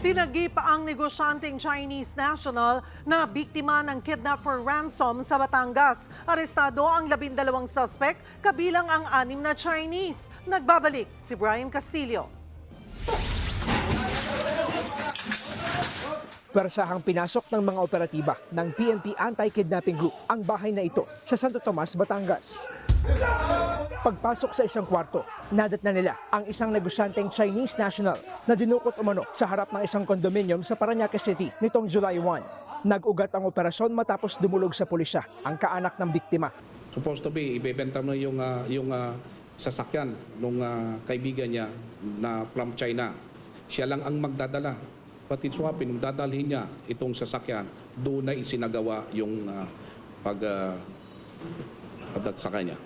Sinagip ang negosyanteng Chinese national na biktima ng kidnap for ransom sa Batangas. Arestado ang 12 suspect, kabilang ang 6 na Chinese. Nagbabalik si Brian Castillo. Pwersahang pinasok ng mga operatiba ng PNP Anti-Kidnapping Group ang bahay na ito sa Santo Tomas, Batangas. Pagpasok sa isang kwarto, nadatna nila ang isang negosyanteng Chinese national na dinukot umano sa harap ng isang kondominium sa Parañaque City nitong July 1. Nag-ugat ang operasyon matapos dumulog sa pulisya ang kaanak ng biktima. Supposed to be, ibebenta mo yung sasakyan ng kaibigan niya na from China. Siya lang ang magdadala. Pati swapin, nung dadalhin niya itong sasakyan, doon na isinagawa yung sa kanya.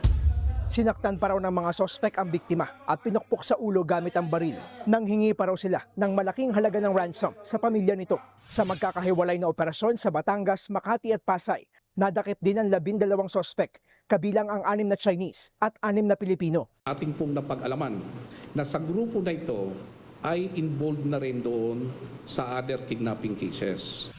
Sinaktan pa raw ng mga sospek ang biktima at pinukpok sa ulo gamit ang baril. Nanghingi pa raw sila ng malaking halaga ng ransom sa pamilya nito. Sa magkakahiwalay na operasyon sa Batangas, Makati at Pasay, nadakip din ang 12 sospek, kabilang ang 6 na Chinese at 6 na Pilipino. Ating pong napag-alaman na sa grupo na ito ay involved na rin doon sa other kidnapping cases.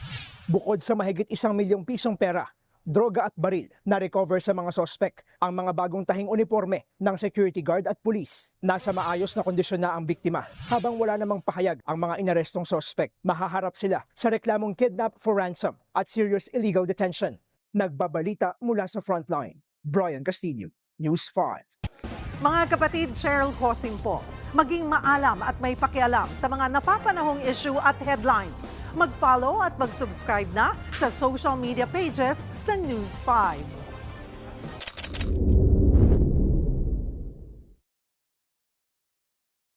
Bukod sa mahigit 1 milyong pisong pera, droga at baril na recover sa mga sospek ang mga bagong tahing uniforme ng security guard at pulis. Nasa maayos na kondisyon na ang biktima habang wala namang pahayag ang mga inarestong sospek. Mahaharap sila sa reklamong kidnap for ransom at serious illegal detention. Nagbabalita mula sa frontline. Brian Castillo, News 5. Mga kapatid, Cheryl Cosing po. Maging maalam at may pakialam sa mga napapanahong issue at headlines. Mag-follow at mag-subscribe na sa social media pages ng News 5.